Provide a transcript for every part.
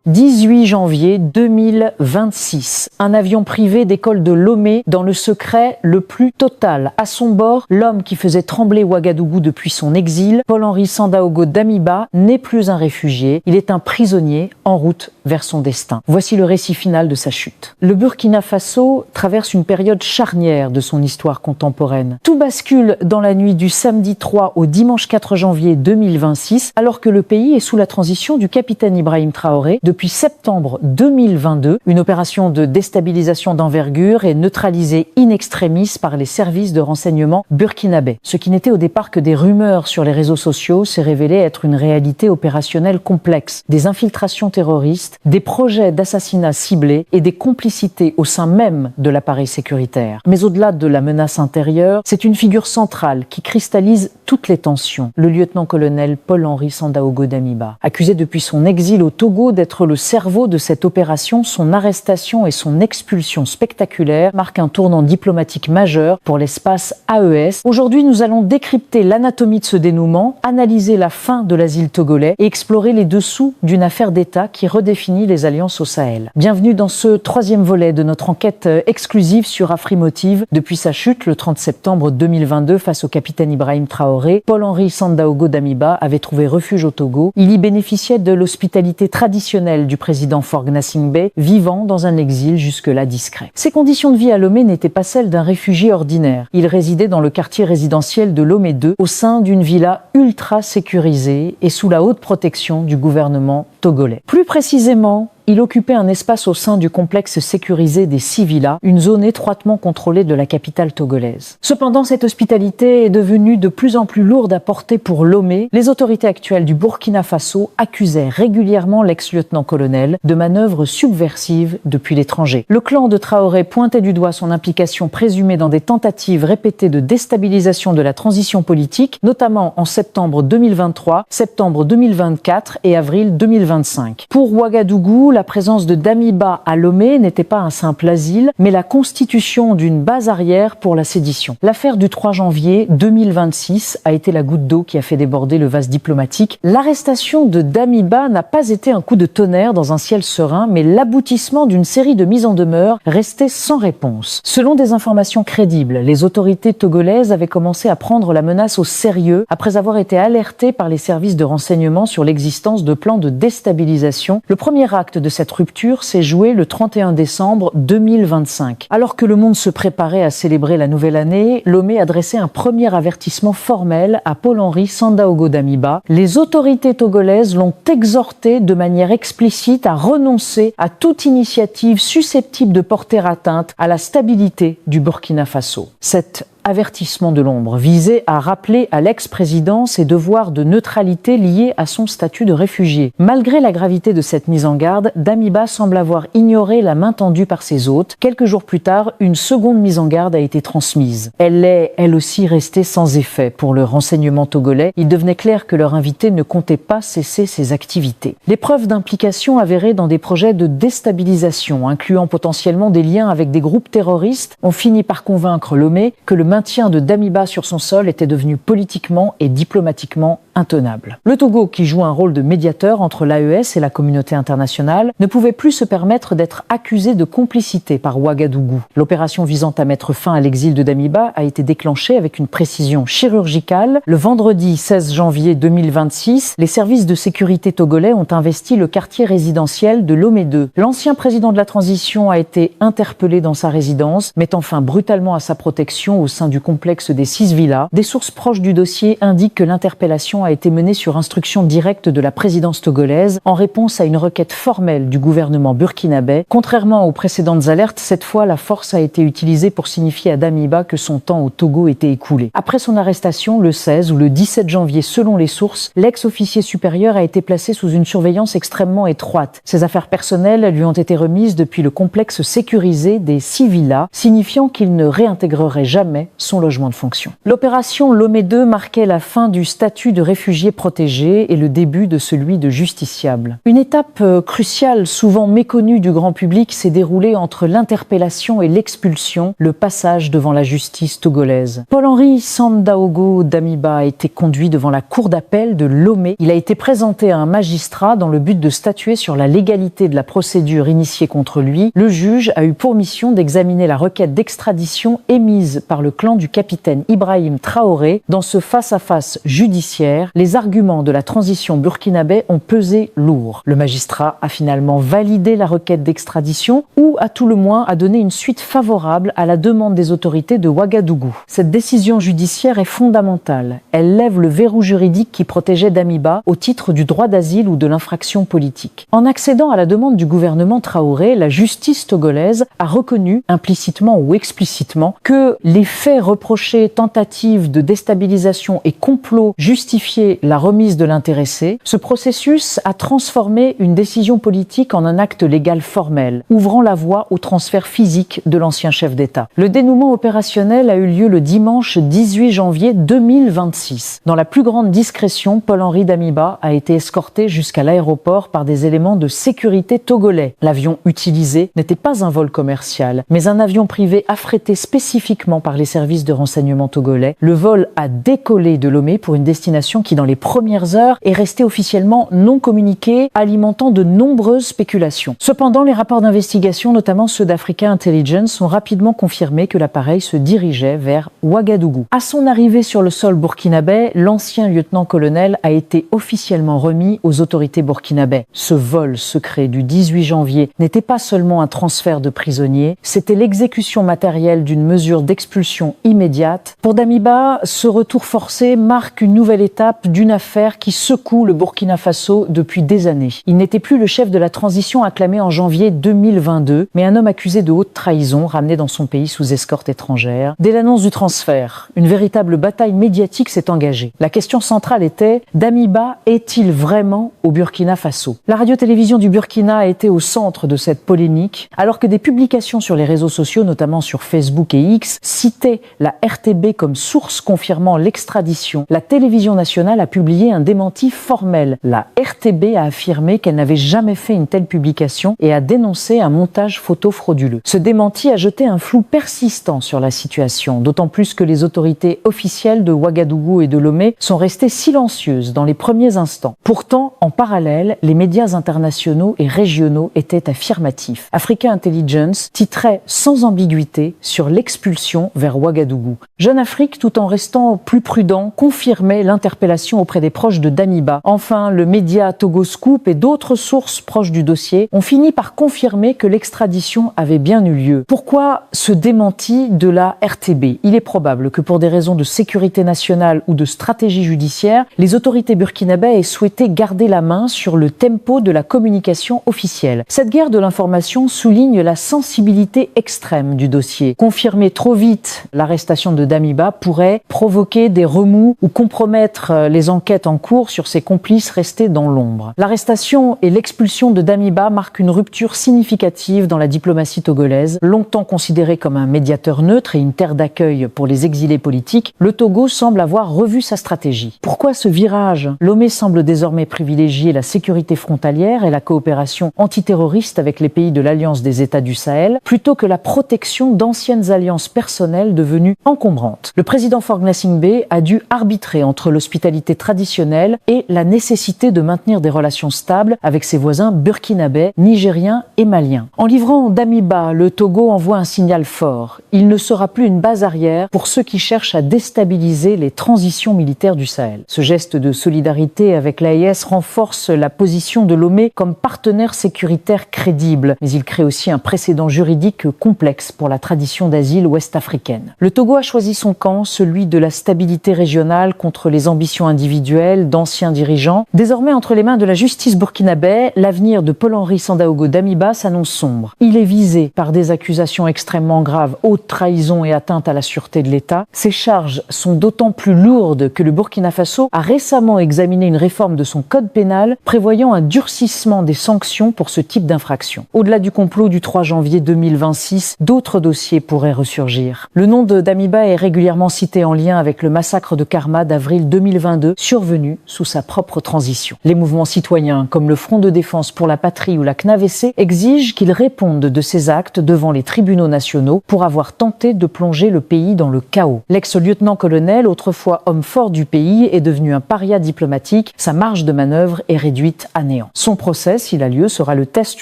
18 janvier 2026, un avion privé décolle de Lomé dans le secret le plus total. À son bord, l'homme qui faisait trembler Ouagadougou depuis son exil, Paul-Henri Sandaogo Damiba, n'est plus un réfugié, il est un prisonnier en route vers son destin. Voici le récit final de sa chute. Le Burkina Faso traverse une période charnière de son histoire contemporaine. Tout bascule dans la nuit du samedi 3 au dimanche 4 janvier 2026, alors que le pays est sous la transition du capitaine Ibrahim Traoré. Depuis septembre 2022, une opération de déstabilisation d'envergure est neutralisée in extremis par les services de renseignement burkinabais. Ce qui n'était au départ que des rumeurs sur les réseaux sociaux s'est révélé être une réalité opérationnelle complexe. Des infiltrations terroristes, des projets d'assassinats ciblés et des complicités au sein même de l'appareil sécuritaire. Mais au-delà de la menace intérieure, c'est une figure centrale qui cristallise toutes les tensions. Le lieutenant-colonel Paul-Henri Sandaogo Damiba. Accusé depuis son exil au Togo d'être le cerveau de cette opération, son arrestation et son expulsion spectaculaire marquent un tournant diplomatique majeur pour l'espace AES. Aujourd'hui, nous allons décrypter l'anatomie de ce dénouement, analyser la fin de l'asile togolais et explorer les dessous d'une affaire d'État qui redéfinit les alliances au Sahel. Bienvenue dans ce troisième volet de notre enquête exclusive sur Afrimotive. Depuis sa chute le 30 septembre 2022 face au capitaine Ibrahim Traoré, Paul-Henri Sandaogo Damiba avait trouvé refuge au Togo. Il y bénéficiait de l'hospitalité traditionnelle du président Faure Gnassingbé, vivant dans un exil jusque-là discret. Ses conditions de vie à Lomé n'étaient pas celles d'un réfugié ordinaire. Il résidait dans le quartier résidentiel de Lomé 2, au sein d'une villa ultra sécurisée et sous la haute protection du gouvernement togolais. Plus précisément, il occupait un espace au sein du complexe sécurisé des 6 villas, une zone étroitement contrôlée de la capitale togolaise. Cependant, cette hospitalité est devenue de plus en plus lourde à porter pour Lomé. Les autorités actuelles du Burkina Faso accusaient régulièrement l'ex-lieutenant-colonel de manœuvres subversives depuis l'étranger. Le clan de Traoré pointait du doigt son implication présumée dans des tentatives répétées de déstabilisation de la transition politique, notamment en septembre 2023, septembre 2024 et avril 2025. Pour Ouagadougou, la présence de Damiba à Lomé n'était pas un simple asile, mais la constitution d'une base arrière pour la sédition. L'affaire du 3 janvier 2026 a été la goutte d'eau qui a fait déborder le vase diplomatique. L'arrestation de Damiba n'a pas été un coup de tonnerre dans un ciel serein, mais l'aboutissement d'une série de mises en demeure restées sans réponse. Selon des informations crédibles, les autorités togolaises avaient commencé à prendre la menace au sérieux après avoir été alertées par les services de renseignement sur l'existence de plans de déstabilisation. Le premier acte de cette rupture s'est joué le 31 décembre 2025. Alors que le monde se préparait à célébrer la nouvelle année, Lomé adressait un premier avertissement formel à Paul-Henri Sandaogo Damiba. Les autorités togolaises l'ont exhorté de manière explicite à renoncer à toute initiative susceptible de porter atteinte à la stabilité du Burkina Faso. Cet avertissement de l'ombre visait à rappeler à l'ex-président ses devoirs de neutralité liés à son statut de réfugié. Malgré la gravité de cette mise en garde, Damiba semble avoir ignoré la main tendue par ses hôtes. Quelques jours plus tard, une seconde mise en garde a été transmise. Elle est, elle aussi, restée sans effet pour le renseignement togolais. Il devenait clair que leur invité ne comptait pas cesser ses activités. Les preuves d'implication avérées dans des projets de déstabilisation, incluant potentiellement des liens avec des groupes terroristes, ont fini par convaincre Lomé que le maintien de Damiba sur son sol était devenu politiquement et diplomatiquement intenable. Le Togo, qui joue un rôle de médiateur entre l'AES et la communauté internationale, ne pouvait plus se permettre d'être accusé de complicité par Ouagadougou. L'opération visant à mettre fin à l'exil de Damiba a été déclenchée avec une précision chirurgicale. Le vendredi 16 janvier 2026, les services de sécurité togolais ont investi le quartier résidentiel de Lomé 2. L'ancien président de la transition a été interpellé dans sa résidence, mettant fin brutalement à sa protection au sein du complexe des 6 villas. Des sources proches du dossier indiquent que l'interpellation a été menée sur instruction directe de la présidence togolaise en réponse à une requête formelle du gouvernement burkinabé. Contrairement aux précédentes alertes, cette fois la force a été utilisée pour signifier à Damiba que son temps au Togo était écoulé. Après son arrestation, le 16 ou le 17 janvier selon les sources, l'ex-officier supérieur a été placé sous une surveillance extrêmement étroite. Ses affaires personnelles lui ont été remises depuis le complexe sécurisé des 6 villas, signifiant qu'il ne réintégrerait jamais son logement de fonction. L'opération Lomé II marquait la fin du statut de réfugié protégé et le début de celui de justiciable. Une étape cruciale, souvent méconnue du grand public, s'est déroulée entre l'interpellation et l'expulsion, le passage devant la justice togolaise. Paul-Henri Sandaogo Damiba a été conduit devant la cour d'appel de Lomé. Il a été présenté à un magistrat dans le but de statuer sur la légalité de la procédure initiée contre lui. Le juge a eu pour mission d'examiner la requête d'extradition émise par le clan du capitaine Ibrahim Traoré. Dans ce face-à-face judiciaire, les arguments de la transition burkinabé ont pesé lourd. Le magistrat a finalement validé la requête d'extradition ou, à tout le moins, a donné une suite favorable à la demande des autorités de Ouagadougou. Cette décision judiciaire est fondamentale. Elle lève le verrou juridique qui protégeait Damiba au titre du droit d'asile ou de l'infraction politique. En accédant à la demande du gouvernement Traoré, la justice togolaise a reconnu, implicitement ou explicitement, que les faits reprochés, tentatives de déstabilisation et complot justifiaient la remise de l'intéressé. Ce processus a transformé une décision politique en un acte légal formel, ouvrant la voie au transfert physique de l'ancien chef d'État. Le dénouement opérationnel a eu lieu le dimanche 18 janvier 2026. Dans la plus grande discrétion, Paul-Henri Damiba a été escorté jusqu'à l'aéroport par des éléments de sécurité togolais. L'avion utilisé n'était pas un vol commercial, mais un avion privé affrété spécifiquement par les services de renseignement togolais. Le vol a décollé de Lomé pour une destination qui, dans les premières heures, est restée officiellement non communiquée, alimentant de nombreuses spéculations. Cependant, les rapports d'investigation, notamment ceux d'Africa Intelligence, ont rapidement confirmé que l'appareil se dirigeait vers Ouagadougou. À son arrivée sur le sol burkinabé, l'ancien lieutenant-colonel a été officiellement remis aux autorités burkinabè. Ce vol secret du 18 janvier n'était pas seulement un transfert de prisonniers, c'était l'exécution matérielle d'une mesure d'expulsion immédiate. Pour Damiba, ce retour forcé marque une nouvelle étape d'une affaire qui secoue le Burkina Faso depuis des années. Il n'était plus le chef de la transition acclamé en janvier 2022, mais un homme accusé de haute trahison ramené dans son pays sous escorte étrangère. Dès l'annonce du transfert, une véritable bataille médiatique s'est engagée. La question centrale était: Damiba est-il vraiment au Burkina Faso? La radio-télévision du Burkina a été au centre de cette polémique, alors que des publications sur les réseaux sociaux, notamment sur Facebook et X, citaient la RTB comme source confirmant l'extradition. La télévision nationale a publié un démenti formel. La RTB a affirmé qu'elle n'avait jamais fait une telle publication et a dénoncé un montage photo frauduleux. Ce démenti a jeté un flou persistant sur la situation, d'autant plus que les autorités officielles de Ouagadougou et de Lomé sont restées silencieuses dans les premiers instants. Pourtant, en parallèle, les médias internationaux et régionaux étaient affirmatifs. Africa Intelligence titrait sans ambiguïté sur l'expulsion vers Ouagadougou. Jeune Afrique, tout en restant plus prudent, confirmait l'interpellation auprès des proches de Damiba. Enfin, le média Togo Scoop et d'autres sources proches du dossier ont fini par confirmer que l'extradition avait bien eu lieu. Pourquoi ce démenti de la RTB? Il est probable que pour des raisons de sécurité nationale ou de stratégie judiciaire, les autorités burkinabè aient souhaité garder la main sur le tempo de la communication officielle. Cette guerre de l'information souligne la sensibilité extrême du dossier. Confirmer trop vite l'arrestation de Damiba pourrait provoquer des remous ou compromettre les enquêtes en cours sur ses complices restés dans l'ombre. L'arrestation et l'expulsion de Damiba marquent une rupture significative dans la diplomatie togolaise. Longtemps considéré comme un médiateur neutre et une terre d'accueil pour les exilés politiques, le Togo semble avoir revu sa stratégie. Pourquoi ce virage? Lomé semble désormais privilégier la sécurité frontalière et la coopération antiterroriste avec les pays de l'Alliance des États du Sahel, plutôt que la protection d'anciennes alliances personnelles devenues encombrantes. Le président Faure Gnassingbé a dû arbitrer entre l'hospitalité traditionnelle et la nécessité de maintenir des relations stables avec ses voisins burkinabè, nigériens et maliens. En livrant Damiba, le Togo envoie un signal fort. Il ne sera plus une base arrière pour ceux qui cherchent à déstabiliser les transitions militaires du Sahel. Ce geste de solidarité avec l'AES renforce la position de Lomé comme partenaire sécuritaire crédible, mais il crée aussi un précédent juridique complexe pour la tradition d'asile ouest-africaine. Le Togo a choisi son camp, celui de la stabilité régionale contre les ambitions individuelles d'anciens dirigeants. Désormais entre les mains de la justice burkinabè, l'avenir de Paul-Henri Sandaogo Damiba s'annonce sombre. Il est visé par des accusations extrêmement graves, haute trahison et atteinte à la sûreté de l'État. Ces charges sont d'autant plus lourdes que le Burkina Faso a récemment examiné une réforme de son code pénal prévoyant un durcissement des sanctions pour ce type d'infraction. Au-delà du complot du 3 janvier 2026, d'autres dossiers pourraient ressurgir. Le nom de Damiba est régulièrement cité en lien avec le massacre de Karma d'avril 2022, survenu sous sa propre transition. Les mouvements citoyens, comme le Front de défense pour la patrie ou la CNAVC, exigent qu'il réponde de ses actes devant les tribunaux nationaux pour avoir tenté de plonger le pays dans le chaos. L'ex-lieutenant-colonel, autrefois homme fort du pays, est devenu un paria diplomatique. Sa marge de manœuvre est réduite à néant. Son procès, s'il a lieu, sera le test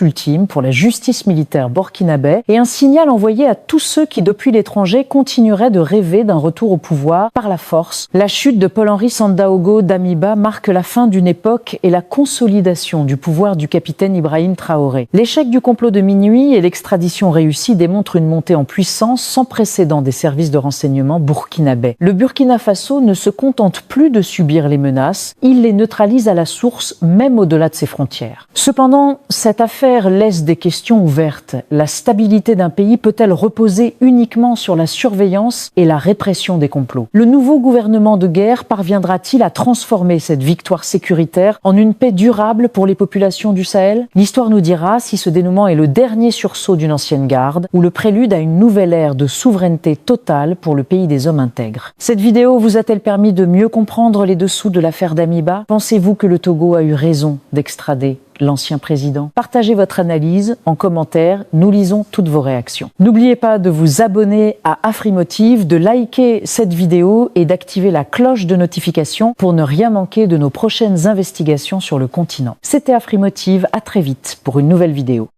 ultime pour la justice militaire burkinabé et un signal envoyé à tous ceux qui, depuis l'étranger, continueraient de rêver d'un retour au pouvoir par la force. La chute de Paul-Henri Sandaogo Damiba marque la fin d'une époque et la consolidation du pouvoir du capitaine Ibrahim Traoré. L'échec du complot de minuit et l'extradition réussie démontrent une montée en puissance sans précédent des services de renseignement burkinabés. Le Burkina Faso ne se contente plus de subir les menaces, il les neutralise à la source, même au-delà de ses frontières. Cependant, cette affaire laisse des questions ouvertes. La stabilité d'un pays peut-elle reposer uniquement sur la surveillance et la répression des complots? Le nouveau gouvernement de guerre parviendra-t-il à transformer cette victoire sécuritaire en une paix durable pour les populations du Sahel? L'histoire nous dira si ce dénouement est le dernier sursaut d'une ancienne garde ou le prélude à une nouvelle ère de souveraineté totale pour le pays des hommes intègres. Cette vidéo vous a-t-elle permis de mieux comprendre les dessous de l'affaire Damiba? Pensez-vous que le Togo a eu raison d'extrader l'ancien président? Partagez votre analyse en commentaire, nous lisons toutes vos réactions. N'oubliez pas de vous abonner à Afrimotive, de liker cette vidéo et d'activer la cloche de notification pour ne rien manquer de nos prochaines investigations sur le continent. C'était Afrimotive, à très vite pour une nouvelle vidéo.